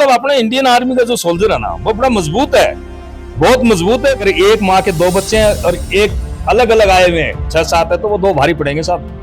साहब अपने Indian army का जो सोल्जर है ना वो बड़ा मजबूत है, बहुत मजबूत है। अगर एक माँ के दो बच्चे हैं और एक अलग अलग आए हुए हैं 6-7 है तो वो दो भारी पड़ेंगे साहब।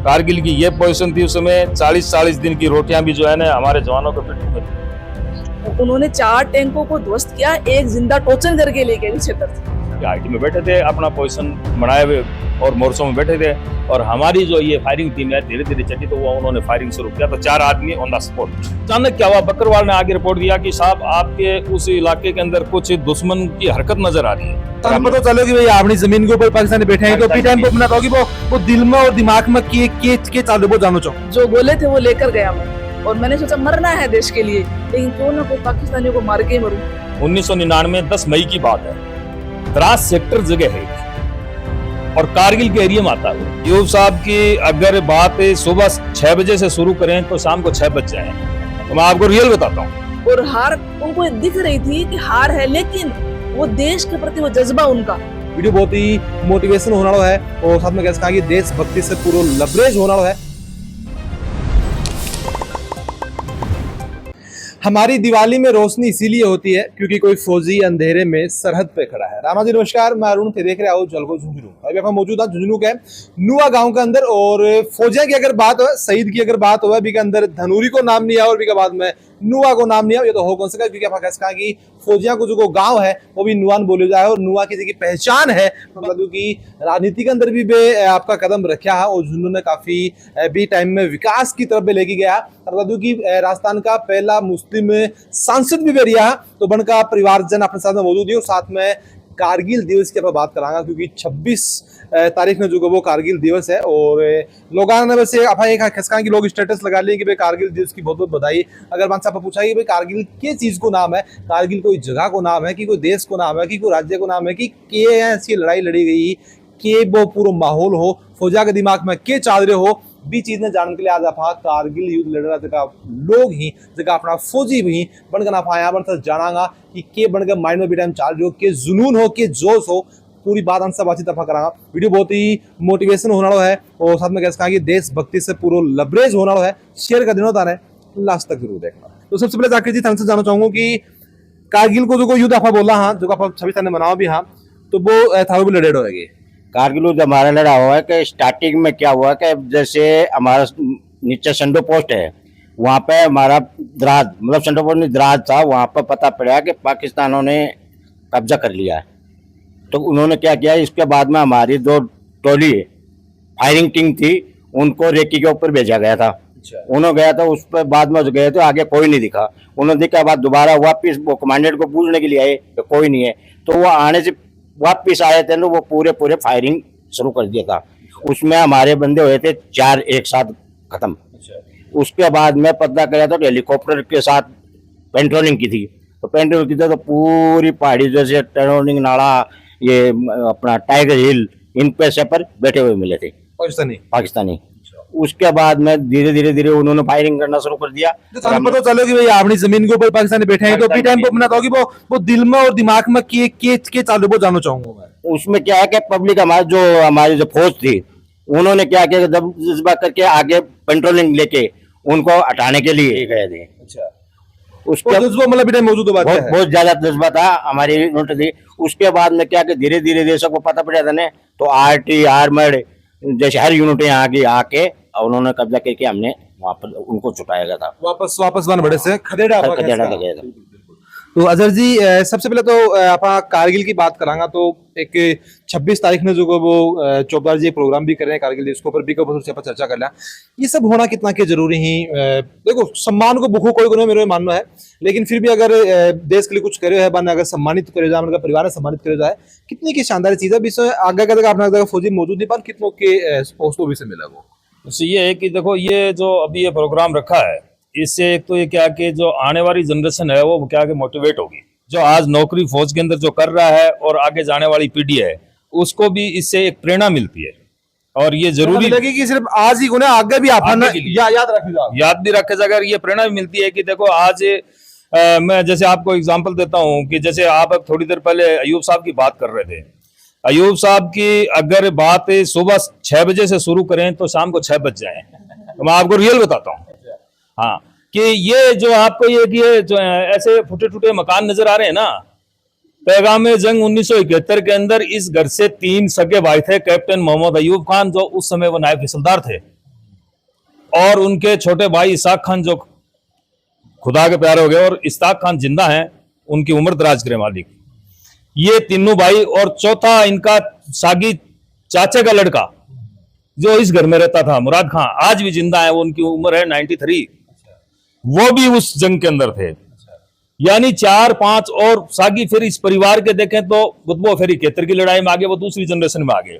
कारगिल की ये पोजीशन थी उस समय, 40-40 दिन की रोटियां भी जो है ना हमारे जवानों को पेट में। उन्होंने 4 टैंकों को ध्वस्त किया, एक जिंदा टोचन करके ले गए क्षेत्र से। आईटी में बैठे थे, अपना पोजीशन बनाए हुए और मोर्चों में बैठे थे, और हमारी जो ये फायरिंग टीम है धीरे धीरे चली तो वो उन्होंने फायरिंग शुरू किया तो 4 आदमी ऑन द स्पॉट। अचानक क्या हुआ, बकरवाल ने आगे रिपोर्ट दिया कि साहब आपके उस इलाके के अंदर कुछ दुश्मन की हरकत नजर आ रही है। पता चलो कि भाई अपनी जमीन के ऊपर पाकिस्तानी बैठे हैं तो पी टाइम पे अपना तो वो दिल में और दिमाग में के चालू वो जानो चाहो। जो बोले थे वो लेकर गया मैं, और मैंने सोचा मरना है देश के लिए, लेकिन क्यों ना कोई पाकिस्तानियों को मार के मरूं। 1999 10 मई की बात है, द्रास सेक्टर जगह है और कारगिल के एरिया में आता है। यूब साहब की अगर बात सुबह 6 बजे से शुरू करें तो शाम को 6 बज जाए, तो मैं आपको रियल बताता हूँ। और हार उनको दिख रही थी कि हार है, लेकिन वो देश के प्रति वो जज्बा उनका। वीडियो बहुत ही मोटिवेशन होने वाला है और साथ में कहा कि देशभक्ति से पूरा लबरेज होने वाला है। हमारी दिवाली में रोशनी इसीलिए होती है क्योंकि कोई फौजी अंधेरे में सरहद पे खड़ा है। रामा जी नमस्कार, मैं अरुण थे, देख रहे हो जलको झुंझुनू। अभी आप मौजूद है झुंझुनू के नुआ गांव के अंदर, और फौजिया की अगर बात हो, शहीद की अगर बात हो, अभी के अंदर धनूरी को नाम नहीं आया और भी के बाद में नुआ को नाम नहीं आया। ये तो हो कौन सका, क्योंकि आप कहा कि फौजिया को जो गांव है वो भी नुआन बोले जाए और नुआ किसी की पहचान है। क्योंकि राजनीति के अंदर भी बे आपका कदम रखा है और झुंझुनू ने काफी भी टाइम में विकास की तरफ लेके गया। की राजस्थान का पहला मुस्लिम सांसद भी बेरिया है, तो बनका परिवारजन अपने साथ में मौजूद है। और साथ में कारगिल दिवस की बात करांगा क्योंकि 26 तारीख में जो वो कारगिल दिवस है, और लोगों ने वैसे की लोग स्टेटस लगा लिए कि भाई कारगिल दिवस की बहुत बहुत बधाई। अगर मान साहब पूछा कि भाई कारगिल किस चीज को नाम है, कारगिल कोई जगह को नाम है कि कोई देश को नाम है कि कोई राज्य को नाम है कि ऐसी लड़ाई लड़ी गई कि वो पूरा माहौल हो, फौजा के दिमाग में के चादरे हो, भी चीज ने जानने के लिए आज आप कारगिल युद्ध लड़ रहा जगह लोग ही जगह अपना फौजी भी बनकर ना पाया बन जानागा कि के बनकर माइंड में भी टाइम चाल रही हो, के जुनून हो, के जोश हो, पूरी बात अंश बातचीत दफा करांगा। वीडियो बहुत ही मोटिवेशन होने वाला है और साथ में कहा कि देशभक्ति से पूरा लबरेज होने वाला है। शेयर कर देना है, लास्ट तक जरूर देखना। तो सबसे पहले जाकर जी से जानना चाहूंगा कि कारगिल को जो युद्ध आप बोला हाँ, जो आप 26 तारीख मनाओ भी हाँ, तो वो था भी लड़ेड होगी। कारगिल युद्ध हमारा लड़ा हुआ है कि स्टार्टिंग में क्या हुआ कि जैसे हमारा नीचे संडो पोस्ट है, वहाँ पे हमारा द्रास मतलब संडो पोस्ट में द्रास था, वहाँ पर पता पड़ा कि पाकिस्तानों ने कब्जा कर लिया है। तो उन्होंने क्या किया, इसके बाद में हमारी जो टोली फायरिंग टीम थी उनको रेकी के ऊपर भेजा गया था। उन्होंने गया था, उस पर बाद में गए तो आगे कोई नहीं दिखा। उन्होंने देखा, बाद दोबारा वापिस वो कमांडेंट को पूछने के लिए आए तो कोई नहीं है, तो वो आने से वापिस आए थे ना, वो पूरे फायरिंग शुरू कर दिया था। उसमें हमारे बंदे हुए थे 4 एक साथ खत्म। उसके बाद में पता करा तो हेलीकॉप्टर के साथ पेट्रोलिंग की थी, तो पेट्रोलिंग की थी तो पूरी पहाड़ी जैसे टर्निंग नाला, ये अपना टाइगर हिल, इन पे से पर बैठे हुए मिले थे पाकिस्तानी। उसके बाद में धीरे धीरे उन्होंने फायरिंग करना शुरू कर दिया। पता चलो कि भाई अपनी जमीन के ऊपर पाकिस्तानी बैठे हैं तो पी टाइम पे अपना तो वो दिल में और दिमाग में के चालू वो जानो चाहूंगा मैं। उसमें क्या है कि पब्लिक हमारी जो फौज थी उन्होंने क्या किया, जब जज्बा करके आगे पेट्रोलिंग लेके उनको हटाने के लिए गए थे। अच्छा, उसके मतलब मौजूद बहुत ज्यादा जज्बा था हमारी यूनिट थी। उसके बाद में क्या कि धीरे धीरे सबको पता पड़ा था ना, तो आरटी आर्मर्ड जैसे हर यूनिट यहाँ आगे आके उन्होंने कब्जा करके हमने वहाँ पर उनको छुटाया गया था। वापस वन बड़े से खदेड़ा गया था। तो अजहर जी सबसे पहले तो आप कारगिल की बात करांगा, तो एक 26 तारीख में जो वो चोपड़ा जी प्रोग्राम भी कर रहे हैं कारगिल इसके ऊपर भी चर्चा कर लिया। ये सब होना कितना के जरूरी ही, देखो सम्मान को भूखो कोई को मेरे मानना है, लेकिन फिर भी अगर देश के लिए कुछ करे है बन अगर सम्मानित करे जाए, उनका परिवार सम्मानित करे जाए, कितनी की शानदार चीज है। विषय आगे का अपना फौजी मौजूद नहीं पर कितनों के पोस्टों भी से मिला वो। ये है कि देखो ये जो अभी ये प्रोग्राम रखा है, इससे एक तो ये क्या कि जो आने वाली जनरेशन है वो क्या कि मोटिवेट होगी। जो आज नौकरी फौज के अंदर जो कर रहा है और आगे जाने वाली पीढ़ी है उसको भी इससे एक प्रेरणा मिलती है। और ये जरूरी लगी कि सिर्फ आज ही गुना आगे भी याद भी रखे जाएगा। ये प्रेरणा भी मिलती है कि देखो आज मैं जैसे आपको एग्जांपल देता हूँ कि जैसे आप थोड़ी देर पहले अयूब साहब की बात कर रहे थे। अयूब साहब की अगर बात सुबह 6 बजे से शुरू करें तो शाम को 6 बज जाए, तो मैं आपको रियल बताता हूँ। हाँ, कि ये जो आपको ये जो ऐसे फूटे टूटे मकान नजर आ रहे हैं ना, पैगाम जंग 1971 के अंदर इस घर से 3 सगे भाई थे, कैप्टन मोहम्मद अयूब खान जो उस समय वो नायब तहसीलदार थे, और उनके छोटे भाई इसाक खान जो खुदा के प्यारे हो गए, और इस्ताक खान जिंदा हैं, उनकी उम्र दराज करे मालिक। ये तीनों भाई, और चौथा इनका सागी चाचे का लड़का जो इस घर में रहता था, मुराद खान, आज भी जिंदा है, वो उनकी उम्र है 93, वो भी उस जंग के अंदर थे। यानी 4-5 और सागी फिर इस परिवार के देखें तो बुतबो फिर 71 की लड़ाई में आगे, वो दूसरी जनरेशन में आगे।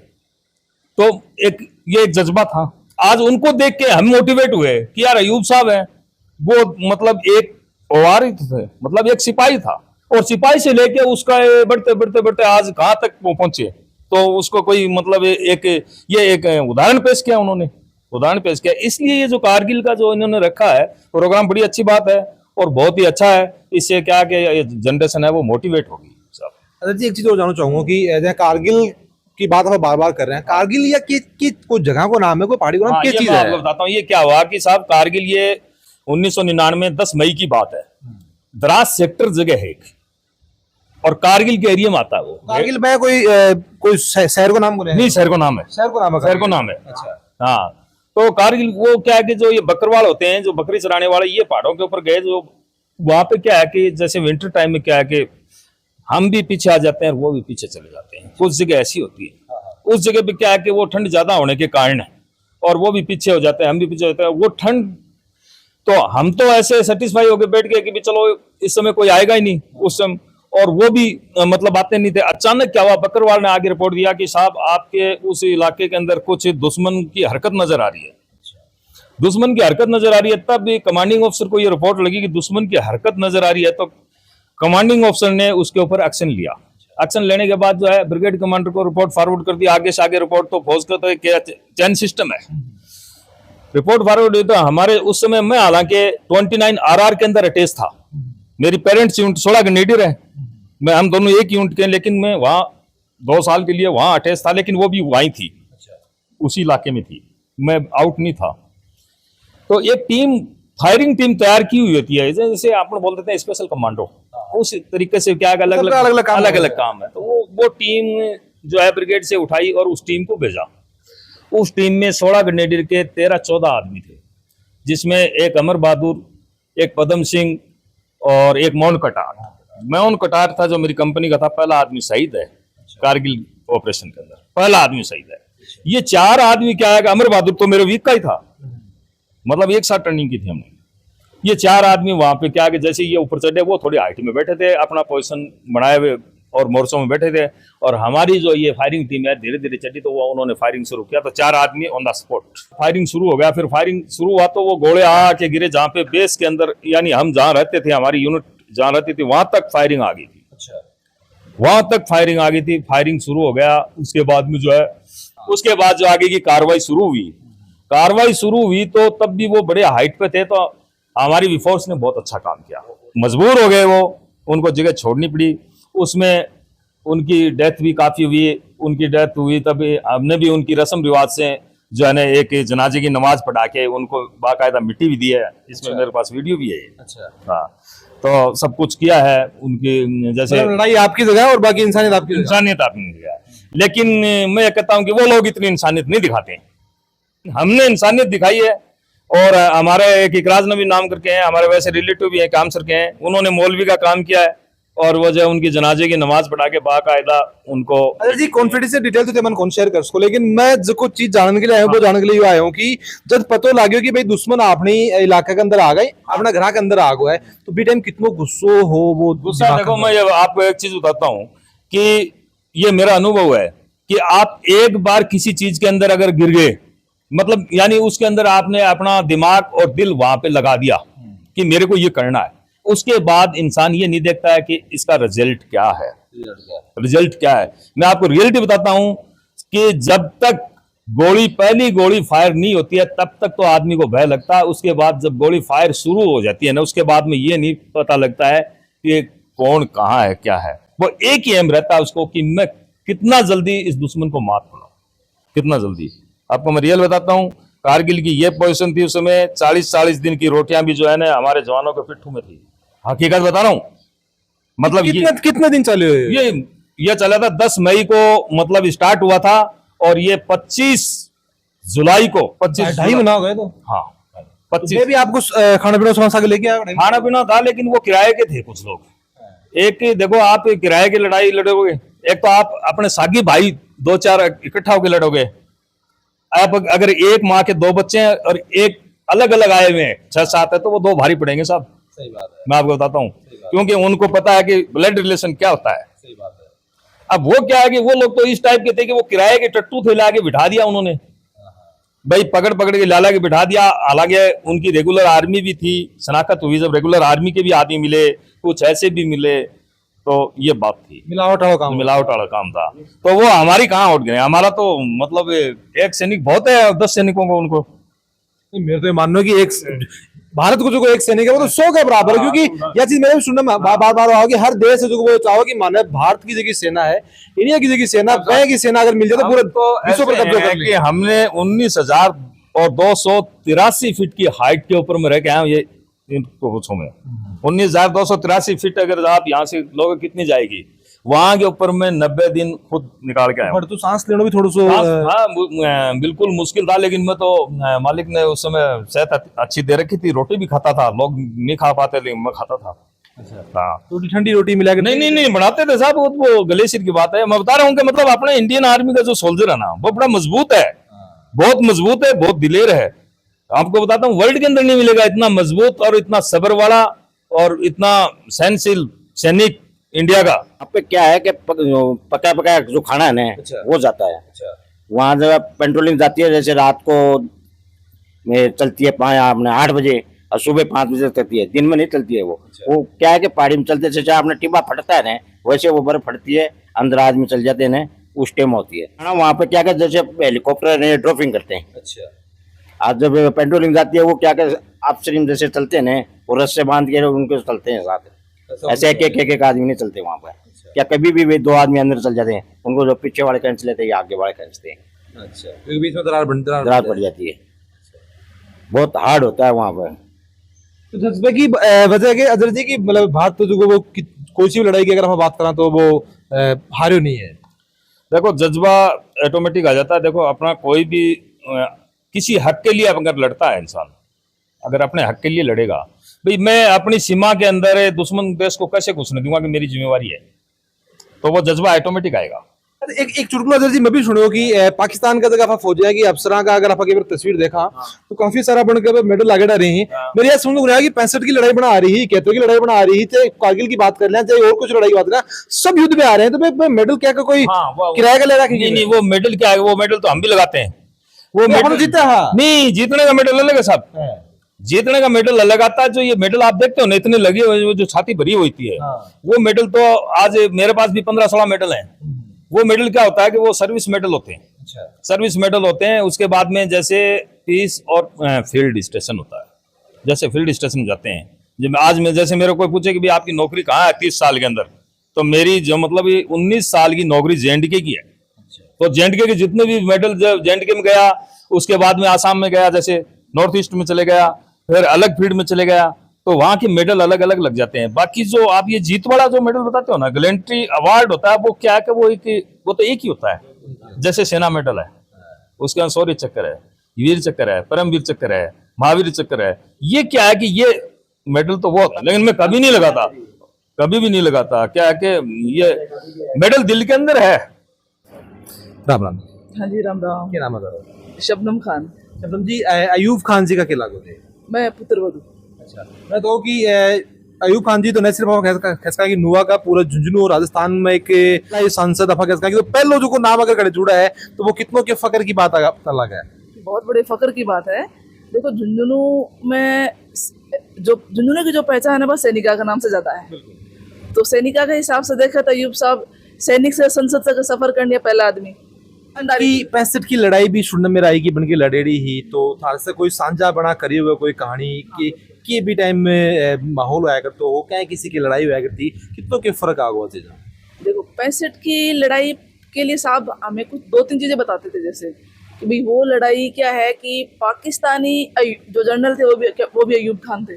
तो ये एक जज्बा था। आज उनको देख के हम मोटिवेट हुए कि यार अयूब साहब है, वो मतलब एक वारिस थे, मतलब एक सिपाही था, और सिपाही से लेके उसका बढ़ते बढ़ते बढ़ते आज कहां तक वो पहुंचे। तो उसको कोई मतलब एक उदाहरण पेश किया, उन्होंने उदाहरण पेश किया। इसलिए ये जो कारगिल का जो इन्होंने रखा है प्रोग्राम, बड़ी अच्छी बात है और बहुत ही अच्छा है। इससे क्या कि ये जनरेशन है वो मोटिवेट होगी। अच्छा जी, एक चीज और जानना चाहूंगा कि जैसे कारगिल की बात हम बार बार कर रहे हैं, कारगिल या कि कोई जगह को नाम है, कोई पहाड़ी को नाम, क्या चीज है? आपको बताता हूँ ये क्या हुआ कि साहब, कारगिल ये 1999 10 मई की बात है। द्रास सेक्टर जगह है एक, और कारगिल के एरिया में आता है वो। कारगिल में कोई शहर को नाम बोले? नहीं, शहर को नाम है, शहर को नाम है, शहर को नाम है। अच्छा, हाँ, तो कारगिल वो क्या है कि जो ये बकरवाल होते हैं, जो बकरी चराने वाले, ये पहाड़ों के ऊपर गए, जो वहां पे क्या है कि जैसे विंटर टाइम में क्या है कि हम भी पीछे आ जाते हैं और वो भी पीछे चले जाते हैं। कुछ जगह ऐसी होती है, उस जगह पे क्या है कि वो ठंड ज्यादा होने के कारण है, और वो भी पीछे हो जाते हैं, हम भी पीछे होते हैं। वो ठंड, तो हम तो ऐसे सेटिस्फाई होके बैठ गए कि भी चलो इस समय कोई आएगा ही नहीं उस समय, और वो भी मतलब आते नहीं थे। अचानक क्या हुआ, बकरवाल ने आगे रिपोर्ट दिया कि साहब आपके उस इलाके के अंदर कुछ दुश्मन की हरकत नजर आ रही है, दुश्मन की हरकत नजर आ रही है। तब भी कमांडिंग ऑफिसर को ये रिपोर्ट लगी कि दुश्मन की हरकत नजर आ रही है, तो कमांडिंग ऑफिसर ने उसके ऊपर एक्शन लिया। एक्शन लेने के बाद जो है ब्रिगेड कमांडर को रिपोर्ट फॉरवर्ड कर दी, आगे से आगे रिपोर्ट। तो फौज का तो एक चैन सिस्टम है, रिपोर्ट फॉरवर्ड हुई। तो हमारे उस समय मैं हालांकि 29 RR के अंदर अटैच था, मेरी पेरेंट्स यूनिट 16 ग्रेनेडियर है, मैं हम दोनों एक यूनिट के, लेकिन मैं वहाँ 2 साल के लिए वहाँ अटैच था, लेकिन वो भी वहीं थी, उसी इलाके में थी, मैं आउट नहीं था। तो एक टीम, फायरिंग टीम तैयार की हुई होती है, जैसे आप बोल देते हैं स्पेशल कमांडो, उस तरीके से क्या अलग अलग काम है। तो वो टीम जो है ब्रिगेड से उठाई और उस टीम को भेजा। उस टीम में 16 ग्रेनेडियर के 13-14 आदमी थे, जिसमें एक अमर बहादुर, एक पदम सिंह और एक मौन कटार। मौन कटार था जो मेरी कंपनी का था, पहला आदमी शहीद है कारगिल ऑपरेशन के अंदर, पहला आदमी शहीद है। ये 4 आदमी क्या है, अमर बहादुर तो मेरे वीक का ही था, मतलब एक साथ टर्निंग की थी हमने। ये 4 आदमी वहां पे क्या है कि जैसे ये ऊपर चढ़े, वो थोड़ी हाइट में बैठे थे, अपना पोजीशन बनाए हुए और मोर्चों में बैठे थे, और हमारी जो ये फायरिंग टीम है धीरे धीरे चढ़ी, तो वो उन्होंने फायरिंग शुरू किया। तो 4 आदमी ऑन द स्पॉट फायरिंग शुरू हो गया। फिर फायरिंग शुरू हुआ तो वो गोले आके गिरे जहाँ पे बेस के अंदर, यानी हम जहाँ रहते थे, हमारी यूनिट जहाँ रहती थी, वहां तक फायरिंग आ गई थी। अच्छा, वहां तक फायरिंग आ गई थी, फायरिंग शुरू हो गया। उसके बाद में जो है, उसके बाद जो आगे की कार्रवाई शुरू हुई, कार्रवाई शुरू हुई तो तब भी वो बड़े हाइट पे थे, तो हमारी वी फोर्स ने बहुत अच्छा काम किया। मजबूर हो गए वो, उनको जगह छोड़नी पड़ी। उसमें उनकी डेथ भी काफी हुई, उनकी डेथ हुई तब हमने भी उनकी रस्म रिवाज से जो है ना एक जनाजे की नमाज पढ़ा के उनको बाकायदा मिट्टी भी दी है। इसमें अच्छा। मेरे पास वीडियो भी है। अच्छा, हाँ, तो सब कुछ किया है उनकी, जैसे मतलब लड़ाई आपकी जगह और बाकी इंसानियत आपकी जगह। इंसानियत आपने दिया है। लेकिन मैं कहता हूँ कि वो लोग इतनी इंसानियत नहीं दिखाते, हमने इंसानियत दिखाई है। और हमारे एक इकराज नबी नाम करके हैं, हमारे वैसे रिलेटिव भी हैं, काम सर के हैं, उन्होंने मौलवी का काम किया है, और वो जो उनकी जनाजे की नमाज पढ़ा के बाकायदा उनको। अरे जी, कॉन्फिडेंस डिटेल तो मन कौन शेयर कर सको, लेकिन मैं जो कुछ चीज जानने के लिए आया हूँ, वो जानने के लिए आया हूँ कि जब पतो लगे कि भाई दुश्मन अपने इलाके के अंदर आ गए, अपना घर के अंदर आ गया है, तो बी टाइम कितना गुस्सो हो वो गुस्सा। देखो, मैं आपको एक चीज बताता हूँ कि ये मेरा अनुभव है कि आप एक बार किसी चीज के अंदर अगर गिर गए, मतलब यानी उसके अंदर आपने अपना दिमाग और दिल वहां पे लगा दिया कि मेरे को ये करना है, उसके बाद इंसान ये नहीं देखता है कि इसका रिजल्ट क्या है, रिजल्ट क्या है। मैं आपको रियलिटी बताता हूं कि जब तक पहली गोली फायर नहीं होती है तब तक तो आदमी को भय लगता है। उसके बाद जब गोली फायर शुरू हो जाती है ना, उसके बाद में ये नहीं पता लगता है कि कौन कहाँ है, क्या है। वो एक ही एम रहता है उसको कि मैं कितना जल्दी इस दुश्मन को मात बनाऊं, कितना जल्दी। आपको मैं रियल बताता हूं कारगिल की ये पोजीशन थी उस समय, 40-40 दिन की रोटियां भी जो है ना हमारे जवानों के पिट्ठू में थी। हकीकत बता रहा हूँ, मतलब कितने दिन चले हुए ये ये चला था 10 मई को, मतलब स्टार्ट हुआ था और ये 25 जुलाई को 25 ढाई महीना हो गए तो हाँ 25 ये भी आपको खाना पीना समोसा के लेके आए खाना पीना था, लेकिन वो किराए के थे कुछ लोग। एक देखो, आप किराए की लड़ाई लड़ोगे, एक तो आप अपने सागी भाई 2-4 इकट्ठा होकर लड़ोगे। आप अगर एक माँ के 2 बच्चे हैं और एक अलग अलग आए हुए हैं 6-7 है, तो वो 2 भारी पड़ेंगे साहब। सही बात है, मैं आपको बताता हूँ, क्योंकि उनको पता है कि ब्लड रिलेशन क्या होता है। सही बात है। अब वो क्या है कि वो लोग तो इस टाइप के थे कि वो किराए के टट्टू थे, लाके बिठा दिया उन्होंने, भाई पकड़ पकड़ के लाला के बिठा दिया। हालांकि उनकी रेगुलर आर्मी भी थी, शनाख्त हुई, जब रेगुलर आर्मी के भी आदमी मिले, कुछ ऐसे भी मिले, तो ये बात थी, मिलावट वाला काम मिलावट वाला काम था। तो वो हमारी कहाँ उठ गए, हमारा तो मतलब एक सैनिक बहुत है 10 सैनिकों को उनको। मेरे तो ये मानना है कि एक भारत को जो कोई एक सैनिक है वो तो 100 के बराबर है, क्योंकि यह चीज मेरे भी सुनने में बार बार आओ कि हर देश है जो वो चाहो कि माने भारत की जगह सेना है, इंडिया की जगह सेना, कहे की सेना अगर मिल जाए तो पूरे विश्व पर कब्जा कर कि हमने 19,283 फीट की हाइट के ऊपर में रह के आए ये इनको पूछो में 19,283 फीट अगर आप यहाँ से लोग कितनी जाएगी, वहां के ऊपर में 90 दिन खुद निकाल के आया। पर तो सांस लेना भी थोड़ा सा हाँ, बिल्कुल मुश्किल था, लेकिन मैं तो मालिक ने उस समय सेहत अच्छी दे रखी थी, रोटी भी खाता था, लोग नहीं खा पाते लेकिन मैं खाता था। हाँ, रोटी ठंडी रोटी मिला के नहीं बनाते थे साहब, वो ग्लेशियर की बात है। मैं बता रहा हूँ कि मतलब अपने इंडियन आर्मी का जो सोल्जर है ना, वो बड़ा मजबूत है, बहुत मजबूत है, बहुत दिलेर है। आपको बताता हूँ, वर्ल्ड के अंदर नहीं मिलेगा इतना मजबूत और इतना सब्र वाला और इतना सहनशील सैनिक इंडिया का। यहाँ पे क्या है कि पका पका जो खाना है ना वो जाता है। वहाँ जब पेट्रोलिंग जाती है, जैसे रात को चलती है 8 बजे और सुबह 5 बजे चलती है, दिन में नहीं चलती है। वो क्या है कि पहाड़ी में चलते से आपने टिब्बा फटता है ना, वैसे वो बर्फ फटती है, अंदर आदमी चल जाते हैं ना, उस टाइम होती है। वहाँ पे क्या जैसे हेलीकॉप्टर ड्रॉपिंग करते हैं। अच्छा, आज जब पेट्रोलिंग जाती है वो क्या अपस्ट्रीम जैसे चलते हैं ना, वो रस्से बांध के उनको चलते हैं साथ, ऐसे एक आदमी नहीं चलते वहाँ पर। क्या कभी भी वे 2 आदमी अंदर चल जाते हैं, उनको जो पीछे वाले खींच लेते हैं या आगे वाले खींचते हैं। अच्छा, क्योंकि बीच में दरार पड़ जाती है, बहुत हार्ड होता है वहाँ पर। तो जज्बे की वजह के अजर जी की मतलब भारत तो जो वो कोई सी भी लड़ाई की अगर हम बात करें तो वो हारे नहीं है। देखो, जज्बा ऑटोमेटिक आ जाता है। देखो, अपना कोई भी किसी हक के लिए अगर लड़ता है इंसान, अगर अपने हक के लिए लड़ेगा, भाई मैं अपनी सीमा के अंदर दुश्मन देश को कैसे घुसने दूंगा कि मेरी जिम्मेवारी है, तो वो जज्बा ऑटोमेटिक आएगा। एक चुटकुला अजर जी मैं भी सुनो कि पाकिस्तान का जगह फौजी है कि अफसरा का अगर आप अगर तस्वीर देखा तो काफी सारा बन के मेडल आगे रही है। मेरे यहाँ समझ में आया कि 65 की लड़ाई बना आ रही है, 71 की लड़ाई बना आ रही है, चाहे कारगिल की बात कर लें चाहे और कुछ लड़ाई की बात करें, सब युद्ध में आ रहे हैं। तो भाई मेडल क्या का कोई किराया का ले रहा है? नहीं, वो मेडल क्या है, वो मेडल तो हम भी लगाते हैं। वो मेडल जीता नहीं, जीतने का मेडल अलग है साहब, जीतने का मेडल अलग आता है। जो ये मेडल आप देखते हो ना, इतने लगे हुए जो छाती भरी होती है, वो मेडल तो आज मेरे पास भी 15-16 मेडल हैं। वो मेडल क्या होता है कि वो सर्विस मेडल होते हैं। अच्छा। सर्विस मेडल होते हैं। उसके बाद में जैसे पीस और फील्ड स्टेशन होता है, जैसे फील्ड स्टेशन जाते हैं, जब आज में जैसे मेरे कोई पूछे कि भाई आपकी नौकरी कहाँ है 30 साल के अंदर, तो मेरी जो मतलब 19 साल की नौकरी JNK की है। तो JNK के जितने भी मेडल, जब JNK में गया, उसके बाद में आसाम में गया, जैसे नॉर्थ ईस्ट में चले गया, फिर अलग फील्ड में चले गया, तो वहां के मेडल अलग अलग लग जाते हैं। बाकी जो आप ये जीत वाला जो मेडल बताते हो ना, गैलेंट्री अवार्ड होता है, वो क्या है कि वो तो एक ही होता है। जैसे सेना मेडल है, उसके अंदर शौर्य चक्र है, वीर चक्र है, परमवीर चक्र है, महावीर चक्र है। ये क्या है कि ये मेडल तो वो होता है, लेकिन मैं कभी नहीं लगाता, कभी भी नहीं लगाता। क्या है कि ये मेडल दिल के अंदर है। राम राम। हाँ जी, राम राम। क्या नाम है? शबनम खान। शबनम जी, अयूब खान जी का क्या लागू है? मैं पुत्रवधू। अच्छा, मैं तो कि अयूब खान जी तो न सिर्फ खेसका की नुआ का पूरा झुंझुनू और राजस्थान में एक सांसद अफा खेसका की तो पहले जो को नाम अगर कड़े जुड़ा है तो वो कितनों के फकर की बात अलग है। बहुत बड़े फकर की बात है। देखो, झुंझुनू में जो झुंझुनू की जो पहचान है बस सैनिका का नाम से ज्यादा है। तो सैनिका के हिसाब से देखा तो अयूब साहब सैनिक से संसद तक सफर करने पहला आदमी। 65 की लड़ाई भी सुनने में आई की बन के लड़ेड़ी ही, तो थार से कोई सांझा बना करी हुआ कोई कहानी की भी टाइम में माहौल आया कर, तो वो क्या है किसी की लड़ाई हुआ करती, कितनों के फर्क आ गया चीज़। देखो, 65 की लड़ाई के लिए साहब हमें कुछ 2-3 चीजें बताते थे, जैसे कि भाई वो लड़ाई क्या है कि पाकिस्तानी जो जनरल थे वो भी अयूब खान थे,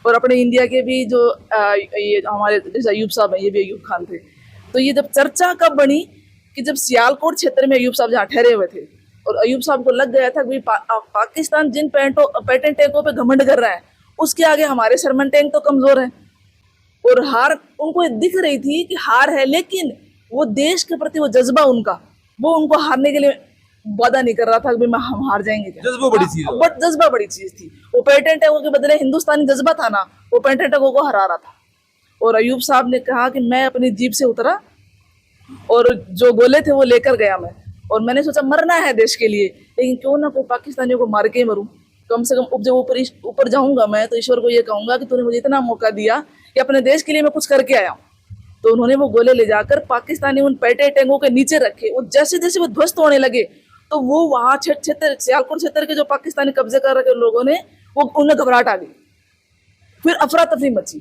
और अपने इंडिया के भी जो ये हमारे जैसे अयूब साहब हैं ये भी अयूब खान थे। तो ये जब चर्चा कब बनी कि जब सियालकोट क्षेत्र में अयूब साहब जहाँ ठहरे हुए थे और अयूब साहब को लग गया था कि पाकिस्तान जिन पैटर्न टैंकों पे घमंड कर रहा है उसके आगे हमारे शर्मन टैंक तो कमजोर है, और हार उनको दिख रही थी कि हार है, लेकिन वो देश के प्रति वो जज्बा उनका, वो उनको हारने के लिए वादा नहीं कर रहा था कि हम हार जाएंगे क्या। जज्बा बड़ी चीज है। बट जज्बा बड़ी चीज थी। वो पैटर्न टैंकों के बदले हिंदुस्तानी जज्बा था ना, वो पैटर्न टैंकों को हरा रहा था। और अयूब साहब ने कहा कि मैं अपनी जीप से उतरा और जो गोले थे वो लेकर गया मैं, और मैंने सोचा मरना है देश के लिए, लेकिन क्यों ना कोई पाकिस्तानियों को मार के ही मरूं, कम से कम जब ऊपर जाऊंगा मैं तो ईश्वर को ये कहूंगा कि तूने मुझे इतना मौका दिया कि अपने देश के लिए मैं कुछ करके आया हूँ। तो उन्होंने वो गोले ले जाकर पाकिस्तानी उन पैटे टैंकों के नीचे रखे। वो जैसे जैसे वो ध्वस्त होने लगे तो वो वहां क्षेत्र सियालकोट क्षेत्र के जो पाकिस्तानी कब्जे कर रखे लोगों ने वो उन्हें घबराहट आ गई, फिर अफरा तफरी मची।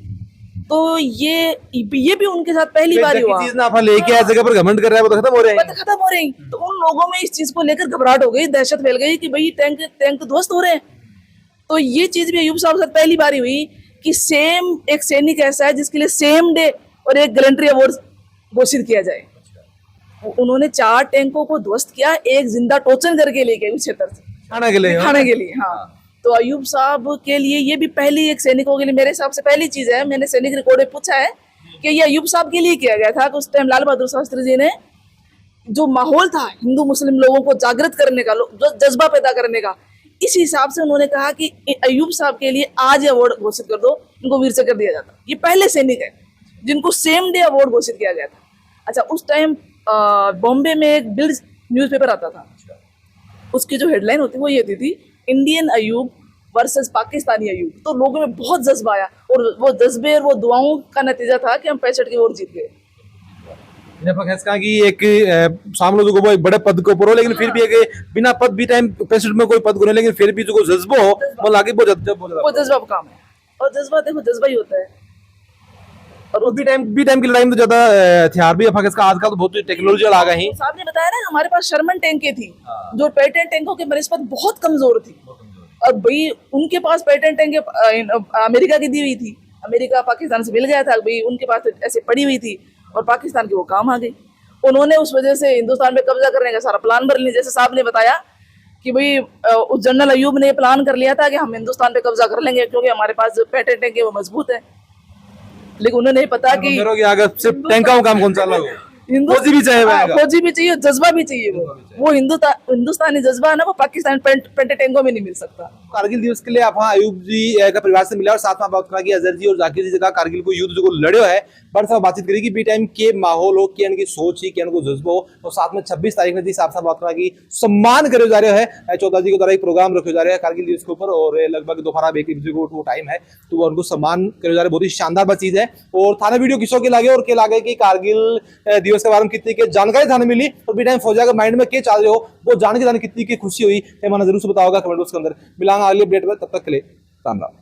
तो ये भी उनके साथ पहली बार हुआ। चीज ना अपन लेके आए जगह पर घमंड कर रहा है वो तो खत्म हो रहे हैं। खत्म हो रही। तो उन लोगों में इस चीज को लेकर घबराहट हो गई, दहशत फैल गई कि भाई टैंक तो ध्वस्त हो रहे हैं। तो ये चीज भी अयूब साहब के साथ पहली बार हुई कि सेम एक सैनिक ऐसा है जिसके लिए सेम डे और एक गैलेंट्री अवार्ड घोषित किया जाए। उन्होंने 4 टैंकों को ध्वस्त किया, एक जिंदा टोचन करके लेके उस क्षेत्र से खाने के लिए। हाँ, तो अयूब साहब के लिए ये भी पहली एक सैनिकों के लिए मेरे हिसाब से पहली चीज है। मैंने सैनिक रिकॉर्ड में पूछा है कि ये अयूब साहब के लिए किया गया था कि उस टाइम लाल बहादुर शास्त्री जी ने जो माहौल था हिंदू मुस्लिम लोगों को जागृत करने का, जो जज्बा पैदा करने का, इस हिसाब से उन्होंने कहा कि अयूब साहब के लिए आज ये अवार्ड घोषित कर दो, इनको वीर चक्र दिया जाता। ये पहले सैनिक है जिनको सेम डे अवार्ड घोषित किया गया था। अच्छा, उस टाइम बॉम्बे में एक बिल्ड न्यूज़पेपर आता था, उसकी जो हेडलाइन होती वो ये थी इंडियन अयूब वर्सेस पाकिस्तानी अयूब। तो लोगों में बहुत जज्बा आया और वो जज्बे और वो दुआओं का नतीजा था कि हम 65 की ओर जीत गए। कहा कि एक सामने जो वो एक बड़े पद को परो, लेकिन फिर भी एक बिना पद भी टाइम 65 में कोई पद को नहीं, लेकिन फिर भी जो जज्बा हो वो आगे वो जज्बा काम है। और जज्बा देखो जज्बा ही होता है। और भी टाइम की लड़ाई में तो ज्यादा हथियार भी पाकिस्तान आजकल तो बहुत टेक्नोलॉजी आ गई है। साहब ने बताया ना हमारे पास शर्मन टैंकें थी जो पैटर्न टैंकों के बनिस्बत बहुत कमजोर थी, और भाई उनके पास पैटर्न टैंकें अमेरिका की दी हुई थी। अमेरिका पाकिस्तान से मिल गया था, भाई उनके पास ऐसे पड़ी हुई थी और पाकिस्तान की वो काम आ गई। उन्होंने उस वजह से हिंदुस्तान में कब्जा करने का सारा प्लान बन लिया। जैसे साहब ने बताया कि भाई उस जनरल अयूब ने प्लान कर लिया था कि हम हिंदुस्तान पे कब्जा कर लेंगे क्योंकि हमारे पास जो पैटर्न टैंक है वो मजबूत है, लेकिन उन्हें नहीं पता कि सिर्फ टैंकों का काम कौन सा अलग हो, फौजी भी चाहिए, जज्बा भी चाहिए। वो हिंदुस्तानी जज्बा है ना, वो पाकिस्तान पैंटे टैंकों में नहीं मिल सकता। कारगिल दिवस के लिए आप अयूब जी का परिवार से मिला और साथ में बात करा कि अजहर जी और जाकिर जी जगह कारगिल को युद्ध जो लड़े है बड़ साहब बातचीत करेगी बी टाइम के माहौल हो कि इनकी सोच ही कि इनको जज्बा हो। और साथ में 26 तारीख में साहब बात करा कि सम्मान करे जा रहे है चौधरी जी के द्वारा एक प्रोग्राम रखे जा रहे हैं कारगिल दिवस के ऊपर, और लगभग दोपहर 1 बजे को वो टाइम है, तो वो उनको सम्मान करे जा रहे, बहुत ही शानदार बात चीज है। और थाना वीडियो किसों के लागे और के लागे कि कारगिल दिवस के बारे में कितनी के जानकारी थाने मिली और बी टाइम फौजा के माइंड में क्या चल रहे हो वो जान के जाने कितनी की खुशी हुई, मैंने जरूर से बताओगा कमेंट बॉक्स के अंदर। मिलांगा अगली अपडेट में, तब तक के लिए राम राम।